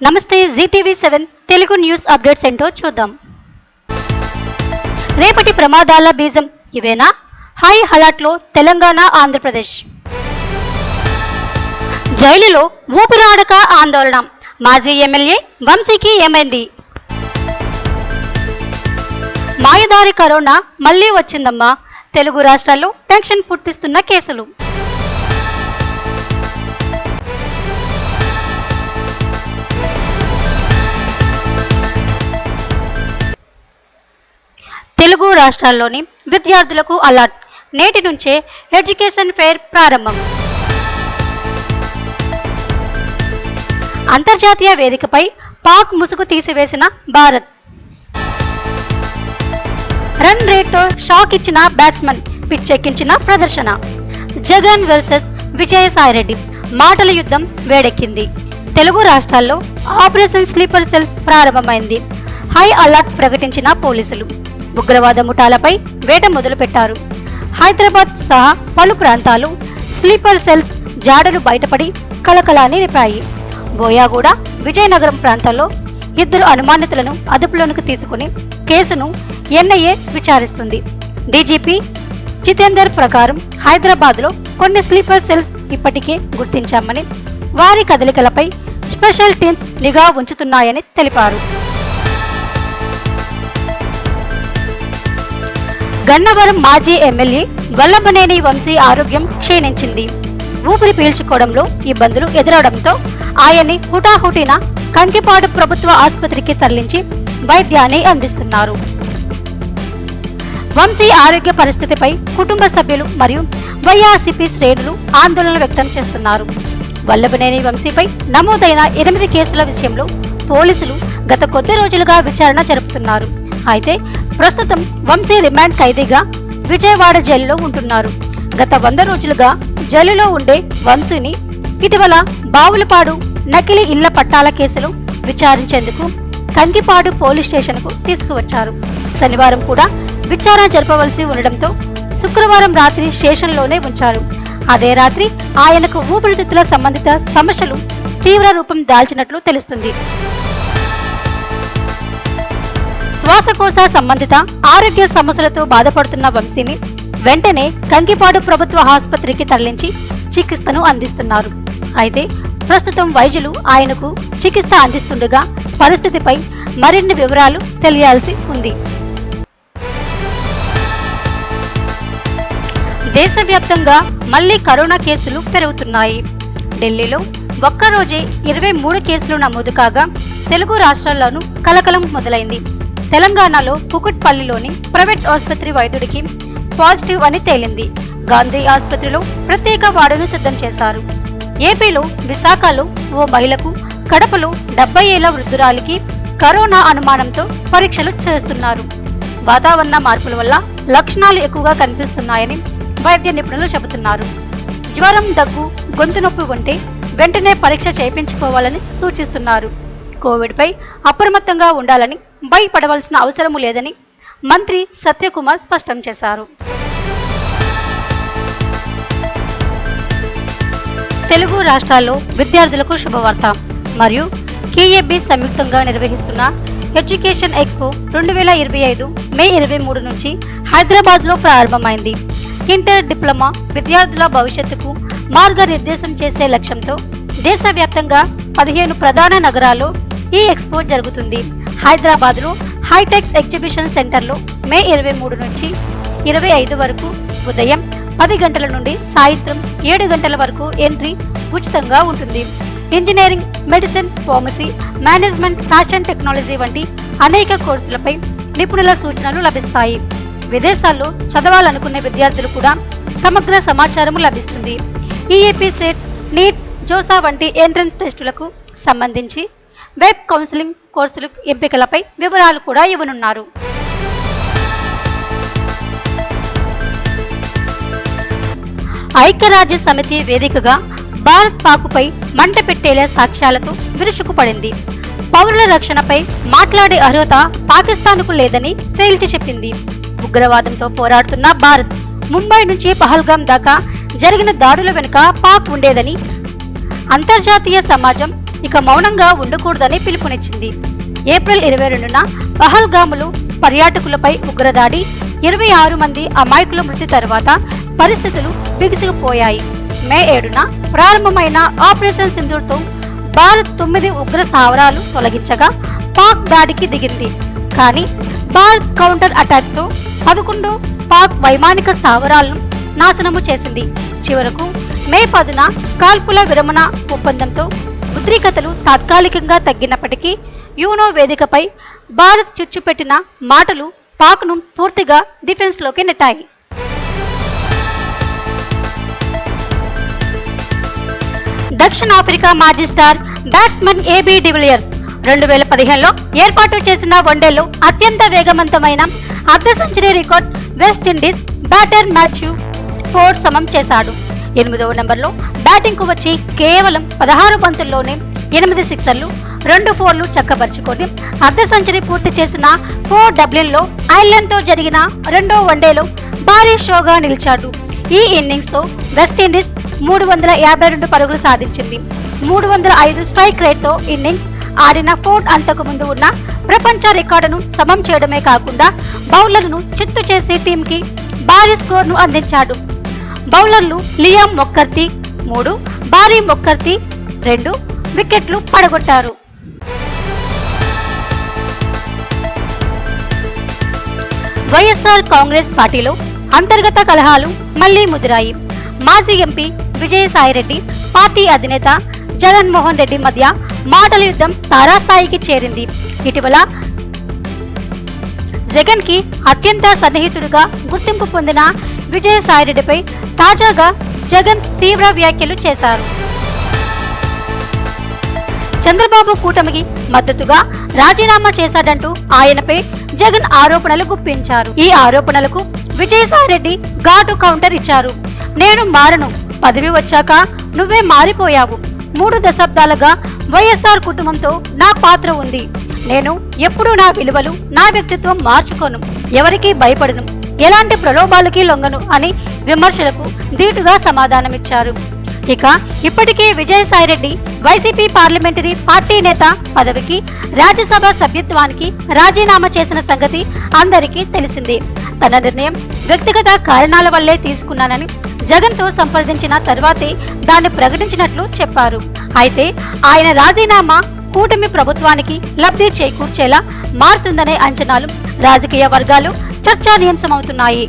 నమస్తే ZTV7 Telugu news updates ఏంటో చూద్దాం. రేపటి ప్రమాదాల బీజం ఇవేనా? హై అలర్ట్లో తెలంగాణ, ఆంధ్రప్రదేశ్. జైలులో ఊపిరాడక ఆందోళన. మాజీ ఎమ్మెల్యే వంశీకి ఏమైంది? మాయదారి కరోనా మళ్లీ వచ్చిందమ్మా. తెలుగు రాష్ట్రాల్లో టెన్షన్ పుట్టిస్తున్న కేసులు. తెలుగు రాష్ట్రాల్లోని విద్యార్థులకు అలర్ట్. నేటి నుంచే ఎడ్యుకేషన్ ఫెయిర్ ప్రారంభం. అంతర్జాతీయ వేదికపై పాక్ ముసుగు తీసివేసిన భారత్. రన్ రేట్తో షాక్ ఇచ్చిన బ్యాట్స్మన్, పిచ్చెక్కించిన ప్రదర్శన. జగన్ వర్సెస్ విజయసాయిరెడ్డి మాటల యుద్ధం వేడెక్కింది. తెలుగు రాష్ట్రాల్లో ఆపరేషన్ స్లీపర్ సెల్స్ ప్రారంభమైంది. హై అలర్ట్ ప్రకటించిన పోలీసులు. ఉగ్రవాద ముఠాలపై వేట మొదలుపెట్టారు. హైదరాబాద్ సహా పలు ప్రాంతాలు స్లీపర్ సెల్స్ జాడలు బయటపడి కలకలాన్ని నింపాయి. బోయాగూడ, విజయనగరం ప్రాంతాల్లో 2 అనుమానితులను అదుపులోనికి తీసుకుని కేసును NIA విచారిస్తుంది. డీజీపీ జితేందర్ ప్రకారం హైదరాబాద్లో కొన్ని స్లీపర్ సెల్స్ ఇప్పటికే గుర్తించామని, వారి కదలికలపై స్పెషల్ టీమ్స్ నిఘా ఉంచుతున్నాయని తెలిపారు. గన్నవరం మాజీ ఎమ్మెల్యే వల్లభనేని వంశీ ఆరోగ్యం క్షీణించింది. ఊపిరి పీల్చుకోవడంలో ఇబ్బందులు ఎదురవడంతో ఆయన్ని హుటాహుటిన కంకిపాడు ప్రభుత్వ ఆసుపత్రికి తరలించి వైద్యాన్ని అందిస్తున్నారు. వంశీ ఆరోగ్య పరిస్థితిపై కుటుంబ సభ్యులు మరియు వైఎస్ఆర్సీపీ శ్రేణులు ఆందోళన వ్యక్తం చేస్తున్నారు. వల్లభనేని వంశీపై నమోదైన 8 కేసుల విషయంలో పోలీసులు గత కొద్ది రోజులుగా విచారణ జరుపుతున్నారు. అయితే ప్రస్తుతం వంశీ రిమాండ్ ఖైదీగా విజయవాడ జైలులో ఉంటున్నారు. గత 100 రోజులుగా జైలులో ఉండే వంశీని ఇటీవల బావులపాడు నకిలీ ఇళ్ల పట్టాల కేసులు విచారించేందుకు కంకిపాడు పోలీస్ స్టేషన్కు తీసుకువచ్చారు. శనివారం కూడా విచారణ జరపవలసి ఉండడంతో శుక్రవారం రాత్రి స్టేషన్లోనే ఉంచారు. అదే రాత్రి ఆయనకు ఊపిరితిత్తుల సంబంధిత సమస్యలు తీవ్ర రూపం దాల్చినట్లు తెలుస్తుంది. శ్వాసకోశ సంబంధిత ఆరోగ్య సమస్యలతో బాధపడుతున్న వంశీని వెంటనే కంకిపాడు ప్రభుత్వ ఆసుపత్రికి తరలించి చికిత్సను అందిస్తున్నారు. అయితే ప్రస్తుతం వైద్యులు ఆయనకు చికిత్స అందిస్తుండగా పరిస్థితిపై మరిన్ని వివరాలు తెలియాల్సి ఉంది. దేశవ్యాప్తంగా మళ్లీ కరోనా కేసులు పెరుగుతున్నాయి. ఢిల్లీలో ఒక్కరోజే 23 కేసులు నమోదు కాగా తెలుగు రాష్ట్రాల్లోనూ కలకలం మొదలైంది. తెలంగాణలో కుకుట్పల్లిలోని ప్రైవేట్ ఆసుపత్రి వైద్యుడికి పాజిటివ్ అని తేలింది. గాంధీ ఆసుపత్రిలో ప్రత్యేక వార్డును సిద్ధం చేశారు. ఏపీలో విశాఖలో ఓ మహిళకు, కడపలో 70 ఏళ్ల వృద్ధురాలికి కరోనా అనుమానంతో పరీక్షలు చేస్తున్నారు. వాతావరణ మార్పుల వల్ల లక్షణాలు ఎక్కువగా కనిపిస్తున్నాయని వైద్య నిపుణులు చెబుతున్నారు. జ్వరం, దగ్గు, గొంతు నొప్పి ఉంటే వెంటనే పరీక్ష చేయించుకోవాలని సూచిస్తున్నారు. కోవిడ్పై అప్రమత్తంగా ఉండాలని, భయపడవలసిన అవసరం లేదని మంత్రి సత్యకుమార్ స్పష్టం చేశారు. తెలుగు రాష్ట్రాల్లో విద్యార్థులకు శుభవార్త. మరియు KAB సంయుక్తంగా నిర్వహిస్తున్న ఎడ్యుకేషన్ ఎక్స్పో 2025 మే 23 నుంచి హైదరాబాద్లో ప్రారంభమైంది. ఇంటర్, డిప్లొమా విద్యార్థుల భవిష్యత్తుకు మార్గనిర్దేశం చేసే లక్ష్యంతో దేశవ్యాప్తంగా 15 ప్రధాన నగరాల్లో ఈ ఎక్స్పో జరుగుతుంది. హైదరాబాద్లో హైటెక్ ఎగ్జిబిషన్ సెంటర్లో మే 23 నుంచి 25 వరకు ఉదయం 10 గంటల నుండి సాయంత్రం 7 గంటల వరకు ఎంట్రీ ఉచితంగా ఉంటుంది. Engineering, medicine, pharmacy, management, fashion technology వంటి అనేక కోర్సులపై నిపుణుల సూచనలు లభిస్తాయి. విదేశాల్లో చదవాలనుకునే విద్యార్థులు కూడా సమగ్ర సమాచారం లభిస్తుంది. EAP సెట్, నీట్, జోసా వంటి ఎంట్రన్స్ టెస్టులకు సంబంధించి వెబ్ కౌన్సిలింగ్ కోర్సులు ఎంపికలపై వివరాలు కూడా ఇవ్వనున్నారు. ఐక్యరాజ్య సమితి వేదికగా భారత్ పాకుపై మంట పెట్టేలా సాక్ష్యాలతో విరుచుకుపడింది. పౌరుల రక్షణపై మాట్లాడే అర్హత పాకిస్తాన్కు లేదని తేల్చి చెప్పింది. ఉగ్రవాదంతో పోరాడుతున్న భారత్ ముంబై నుంచి పహల్గాం దాకా జరిగిన దాడుల వెనుక పాక్ ఉండేదని అంతర్జాతీయ సమాజం ఇక మౌనంగా ఉండకూడదని పిలుపునిచ్చింది. ఏప్రిల్ 22న పహల్గాములో పర్యాటకులపై ఉగ్రదాడి, 26 మంది అమాయకుల మృతి తర్వాత పరిస్థితులు బిగుసుకుపోయాయి. మే 7న ప్రారంభమైన ఆపరేషన్ సింధూర్తో భారత్ 9 ఉగ్ర స్థావరాలు తొలగించగా పాక్ దాడికి దిగింది. కానీ భారత్ కౌంటర్ అటాక్తో 11 పాక్ వైమానిక స్థావరాలను నాశనము చేసింది. చివరకు మే 10న కాల్పుల విరమణ ఒప్పందంతో ఉద్రిక్తతలు తాత్కాలికంగా తగ్గినప్పటికీ యూనో వేదికపై భారత్ చిచ్చుపెట్టిన మాటలు పాక్ను పూర్తిగా డిఫెన్స్లోకి నెట్టాయి. దక్షిణాఫ్రికా మాజీ స్టార్ బ్యాట్స్మన్ ఏబీ డివిలియర్స్ 2015లో ఏర్పాటు చేసిన వన్డేలో అత్యంత వేగవంతమైన అర్ధ century record West Indies batter Matthew Ford సమం చేశాడు. 8వ నెంబర్లో బ్యాటింగ్కు వచ్చి కేవలం 16 బంతుల్లోనే 8 సిక్సర్లు, 2 ఫోర్లు చక్కబరుచుకొని అర్ధ సెంచరీ పూర్తి చేసిన ఫోర్డ్ డబ్లిన్లో ఐర్లాండ్తో జరిగిన 2వ వన్డేలో భారీ షోగా నిలిచాడు. ఈ ఇన్నింగ్స్తో వెస్టిండీస్ 352 పరుగులు సాధించింది. 305 స్ట్రైక్ రేట్తో ఇన్నింగ్స్ ఆడిన ఫోర్డ్ అంతకు ముందు ఉన్న ప్రపంచ రికార్డును సమం చేయడమే కాకుండా బౌలర్లను చిత్తు చేసి టీంకి భారీ స్కోర్ను అందించాడు. బౌలర్లు లియామ్ మొక్కర్తీ 3, బారీ మొక్కర్తీ 2 వికెట్లు పడగొట్టారు. వైఎస్ఆర్ కాంగ్రెస్ పార్టీలో అంతర్గత కలహాలు మళ్లీ ముదిరాయి. మాజీ ఎంపీ విజయసాయిరెడ్డి, పార్టీ అధినేత జగన్మోహన్ రెడ్డి మధ్య మాటల యుద్ధం తారాస్థాయికి చేరింది. ఇటీవల జగన్ కి అత్యంత సన్నిహితుడిగా గుర్తింపు పొందిన విజయసాయిరెడ్డిపై తాజాగా జగన్ తీవ్ర వ్యాఖ్యలు చేశారు. చంద్రబాబు కూటమికి మద్దతుగా రాజీనామా చేశాడంటూ ఆయనపై జగన్ ఆరోపణలు గుప్పించారు. ఈ ఆరోపణలకు విజయసాయిరెడ్డి ఘాటు కౌంటర్ ఇచ్చారు. నేను మారను, పదవి వచ్చాక నువ్వే మారిపోయావు. 3 దశాబ్దాలుగా వైఎస్ఆర్ కుటుంబంతో నా పాత్ర ఉంది. నేను ఎప్పుడూ నా విలువలు, నా వ్యక్తిత్వం మార్చుకోను, ఎవరికీ భయపడను, ఎలాంటి ప్రలోభాలకి లొంగను అని విమర్శలకు ధీటుగా సమాధానమిచ్చారు. ఇక ఇప్పటికే విజయసాయిరెడ్డి వైసీపీ పార్లమెంటరీ పార్టీ నేత పదవికి, రాజ్యసభ సభ్యత్వానికి రాజీనామా చేసిన సంగతి అందరికీ తెలిసిందే. తన నిర్ణయం వ్యక్తిగత కారణాల వల్లే తీసుకున్నానని జగన్తో సంప్రదించిన తర్వాతే దాన్ని ప్రకటించినట్లు చెప్పారు. అయితే ఆయన రాజీనామా కూటమి ప్రభుత్వానికి లబ్ధి చేకూర్చేలా మారుతుందనే అంచనాలు రాజకీయ వర్గాలు చర్చానీయాంశమవుతున్నాయి.